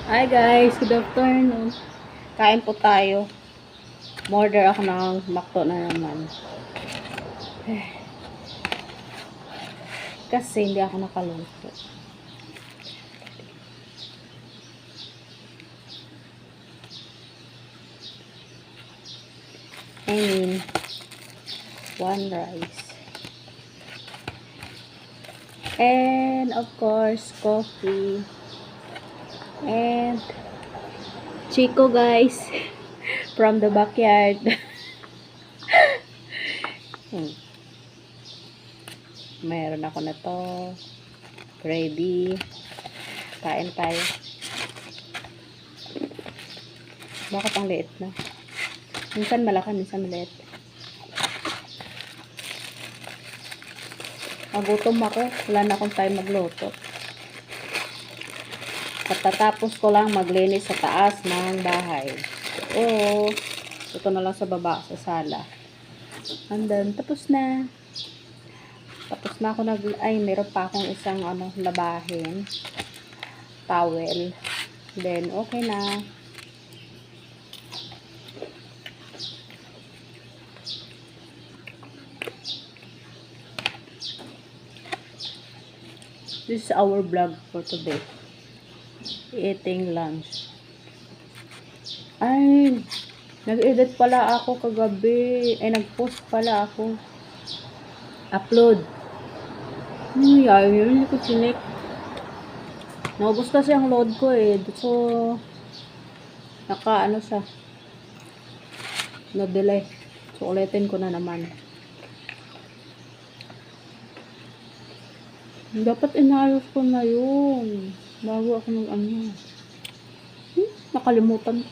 Hi guys, good afternoon. Kain po tayo. Order ako ng McDo na naman. Kasi hindi ako nakaluto. I mean, one rice. And of course, coffee. And Chico guys from the backyard. Meron ako na to. Ready. Kain tayo. Bakit ang liit na? Minsan malaki, minsan maliit. Nagutom ako. Wala na akong time magluto. Katatapos ko lang maglinis sa taas ng bahay. Oo. Ito na lang sa baba, sa sala. And then, tapos na. Tapos na ako ay, meron pa akong isang labahin. Towel. Then, okay na. This is our vlog for today. Eating lunch. Ay, nag-edit pala ako kagabi. Ay, nag-post pala ako. Upload. Yun, hindi ko chinek. Naubos kasi ang load ko eh. So, siya. No-delay. So, ulitin ko na naman. Dapat inayos ko na yun. Bago ako nakalimutan.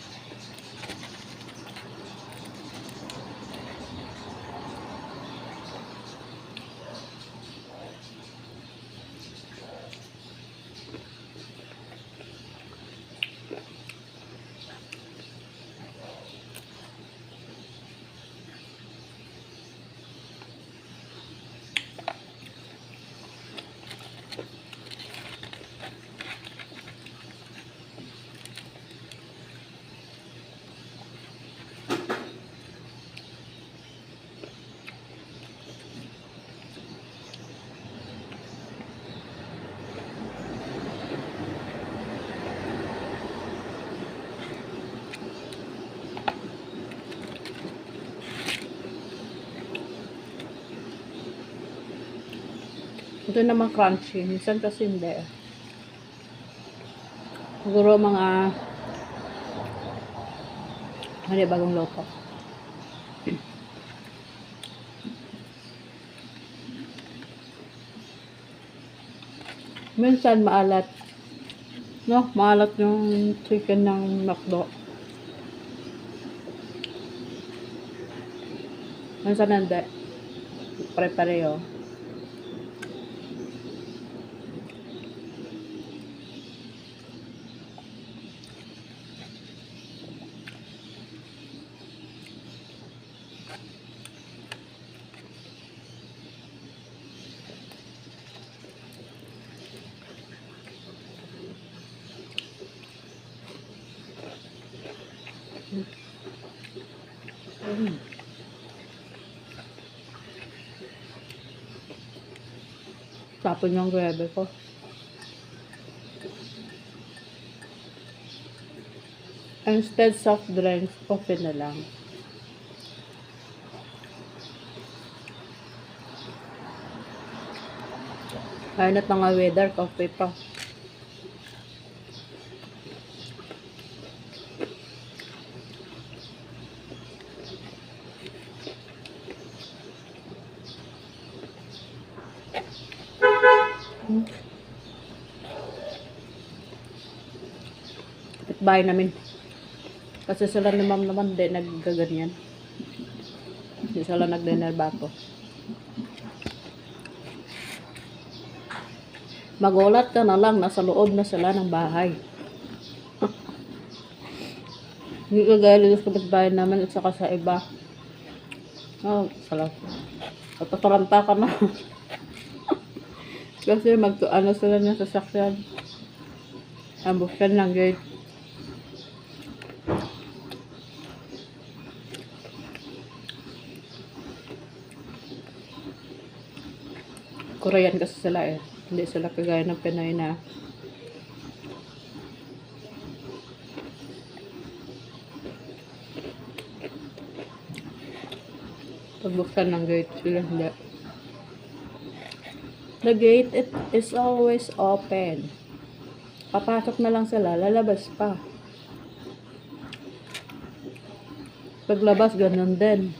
Ito naman crunchy. Minsan kasi hindi. Siguro mga bagong luto. Minsan maalat. No? Maalat yung chicken ng McDo. Minsan hindi. Pare-pareho. Tapon yung gravy ko. Instead soft drinks, coffee na lang. Kainat na nga weather, coffee pa. Bahay namin. Kasi sila ni ma'am naman din naggaganyan. Hindi sila nagdenerbato. Magulat ka na lang, nasa loob na sila ng bahay. Hindi ka gaya sa kapitbahay namin at saka sa iba. Oh, salat. Patataranta ka na. Kasi sila ng sasakyan. Ambuskan ng gate. Korean kasi sila eh. Hindi sila kagaya ng Pinoy na pagbuksan ng gate sila hindi. The gate it is always open. Papasok na lang sila, lalabas pa. Paglabas, ganun din.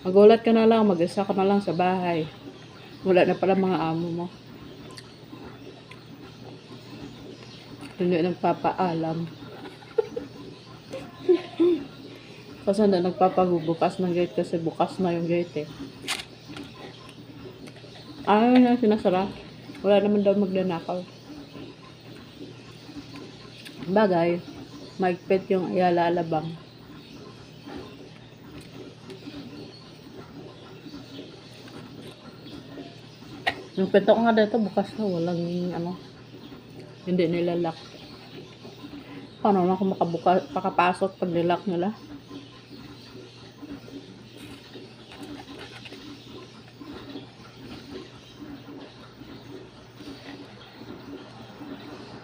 Magulat ka na lang, mag-isa ka na lang sa bahay. Wala na pala mga amo mo. Hindi nagpapaalam. Kasi na nagpapabubukas ng gate kasi bukas na yung gate eh. Ayaw na sinasara. Wala naman daw magnanakaw. Bagay, maigpit yung Ayala Alabang. Yung pinto ko nga dito bukas na, walang hindi nilalak. Paano na kung makapasok pag nilak nila?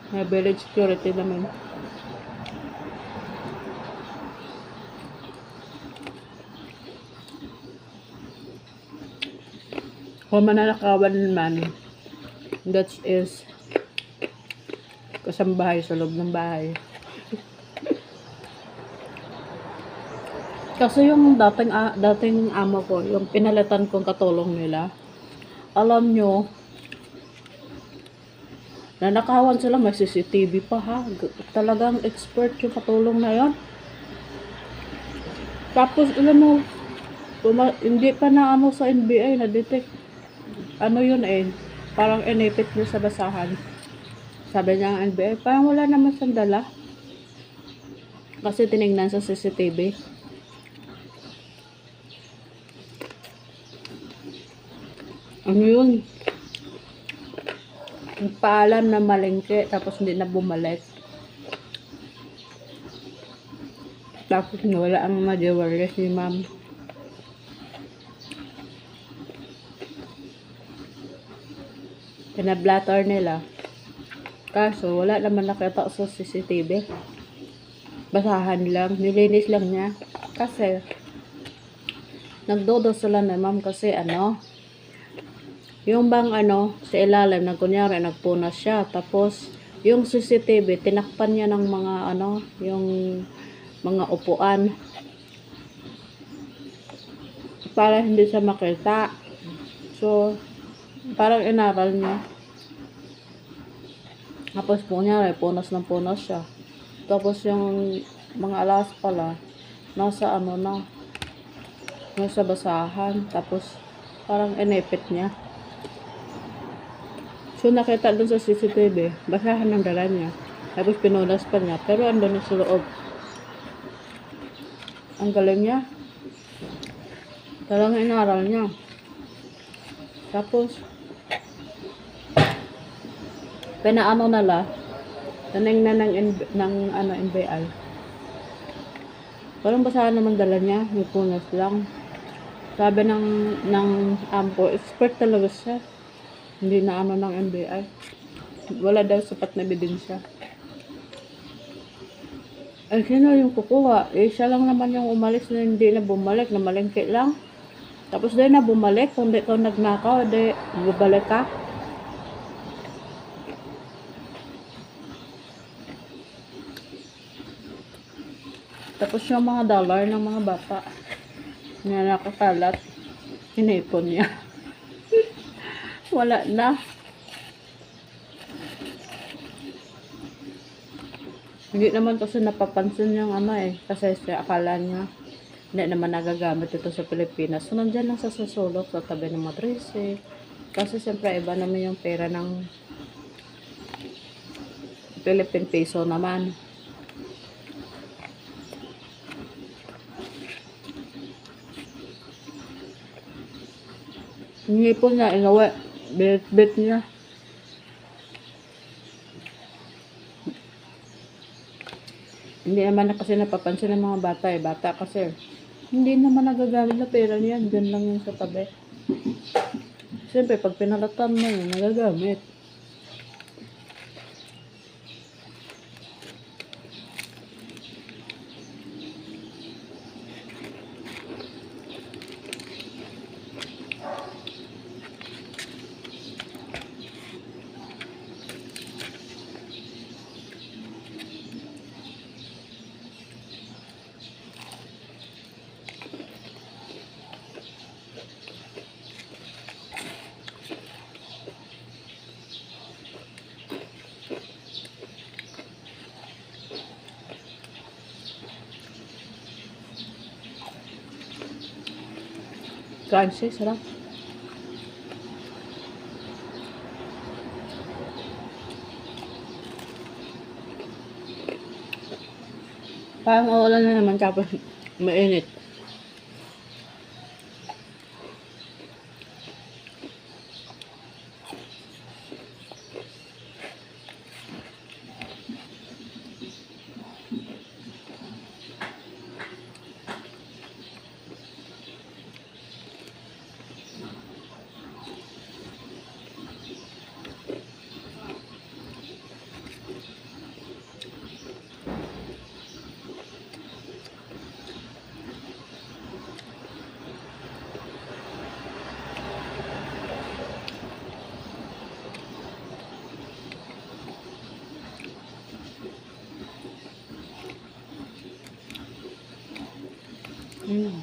May village security naman. Kung mananakawan naman, that is kasambahay sa loob ng bahay. Kasi yung dating amo ko, yung pinalitan kong katulong nila, alam nyo, nanakawan sila, may CCTV pa ha. Talagang expert yung katulong na yon. Tapos, alam mo, hindi pa na sa NBI na-detect. Yun eh, parang inipit niya sa basahan. Sabi niya ang NBI, parang wala naman sandala. Kasi tinignan sa CCTV. Ano yun? Paalam na malengke, tapos hindi na bumalik. Tapos wala ang mga jewelry ni ma'am. Pinablatter nila. Kaso, wala naman nakita sa CCTV. Basahan lang. Nilinis lang niya. Kasi, nagdodo sila na ma'am kasi yung bang sa ilalim na kunyari nagpunas siya. Tapos, yung CCTV, tinakpan niya ng mga yung mga upuan. Para hindi siya makita. So, parang inaral niya. Tapos kunyari, punas ng punas siya. Tapos yung mga alas pala, nasa nasa basahan. Tapos, parang inipit niya. So, nakita dun sa CCTV, basahan ng dala niya. Tapos, pinunas pa niya. Pero, andun na sa loob. Ang galing niya. Talagang inaral niya. Tapos, nala, tanignan ng NBI. Parang basahan naman dala niya, may punas lang. Sabi ng ampo, expert talaga siya. Hindi na ng NBI. Wala daw sapat na ebidensya. Ay, sino yung kukuha? Siya lang naman yung umalis na hindi na bumalik, na malengke lang. Tapos din na bumalik, kung di ka nagnakaw, di bubalik ka. Tapos yung mga dollar ng mga bata na nakakalat, hinipon niya. Wala na. Hindi naman kasi napapansin yung kasi akala niya hindi naman nagagamit ito sa Pilipinas. So, nandyan lang sa susulok sa tabi ng matrese. Kasi siyempre iba naman yung pera ng Philippine peso naman. Hindi po niya inawi. Bit niya. Hindi naman na kasi napapansin ng mga bata eh. Bata kasi hindi naman nagagamit na pera niya. Diyan lang yung sa tabi. Siyempre, pag pinalatan mo yun, nagagamit. Crunchy, sarap. Parang maulan na naman tapos mainit. Mm.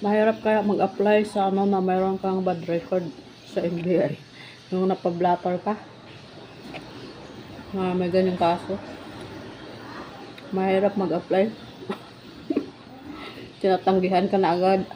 Mahirap kaya mag-apply sa ano na mayroon kang bad record sa NBI. Yung napablatter ka. Na may ganyang kaso. Mahirap mag-apply. Tinatanggihan ka na agad.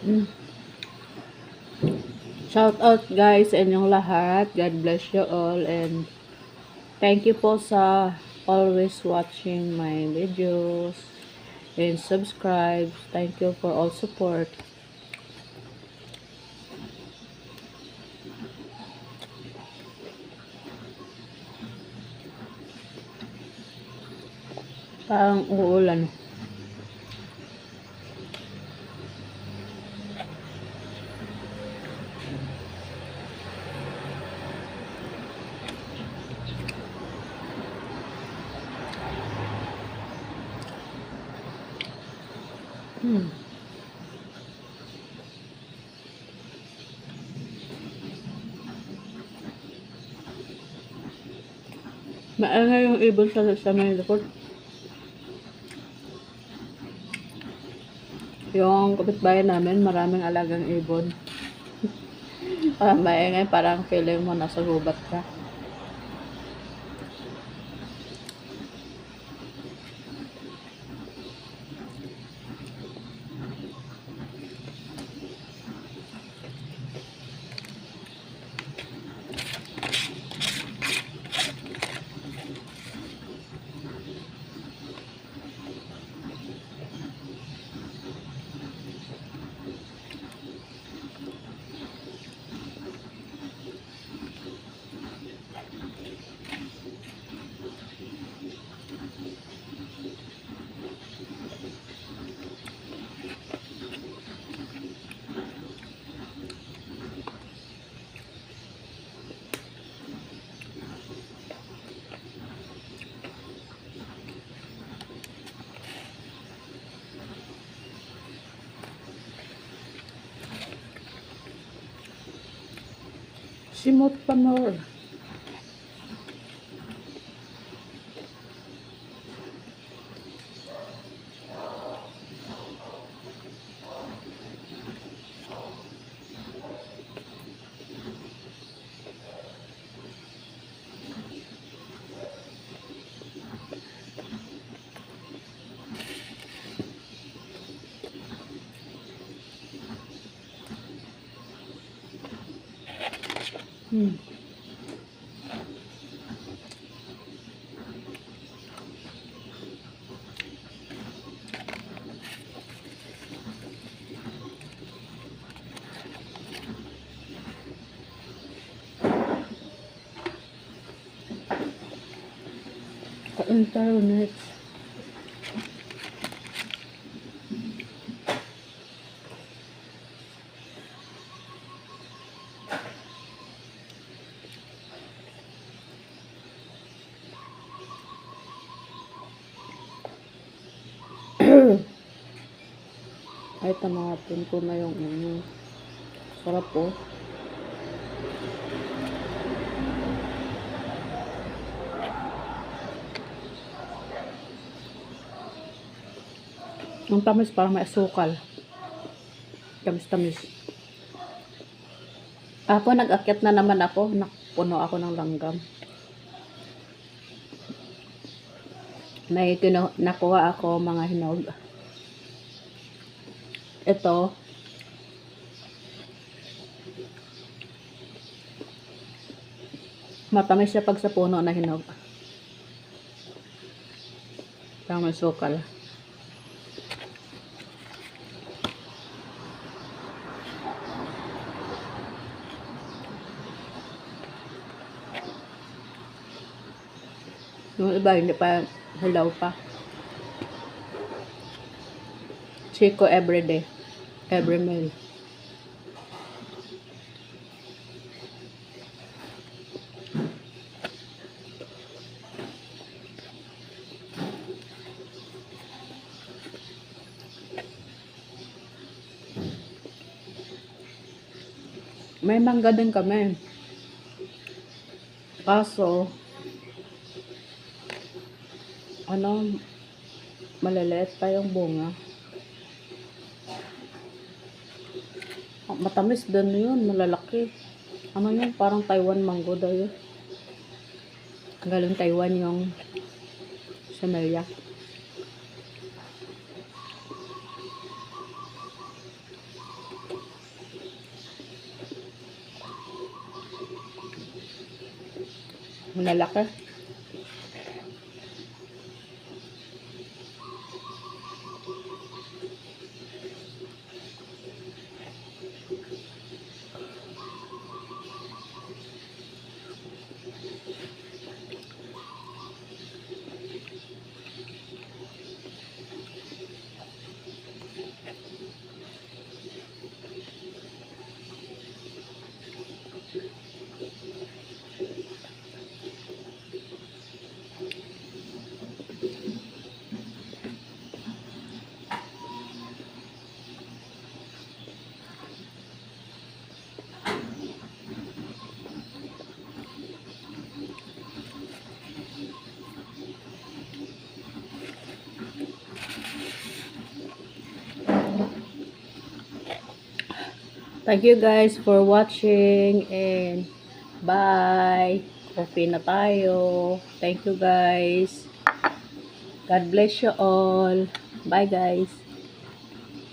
Mm. Shout out guys sa inyong lahat. God bless you all and thank you po sa always watching my videos and subscribe. Thank you for all support. Parang uulan. Maingay yung ibon sa may likod. Yung kapitbahay namin, maraming alagang ibon. Parang maingay, parang feeling mo nasa gubat ka. Simot pa more. Internet. Ay, tamatin ko na yung sarap po. Ang tamis parang may asukal. Tamis-tamis. Apo, nag-akyat na naman ako. Napuno ako ng langgam. May nakuha ako mga hinog. Ito. Matamis siya pag sa puno na hinog. Parang may asukal. Yung iba, hindi pa, hilaw pa. Chico everyday. Every meal. May mangga din kami. Kaso, maliliit pa yung bunga. Matamis din yun, malalaki. Yun, parang Taiwan mango daw yun. Galing Taiwan yung Semelia. Malalaki. Thank you guys for watching and bye. Coffee na tayo. Thank you guys. God bless you all. Bye guys.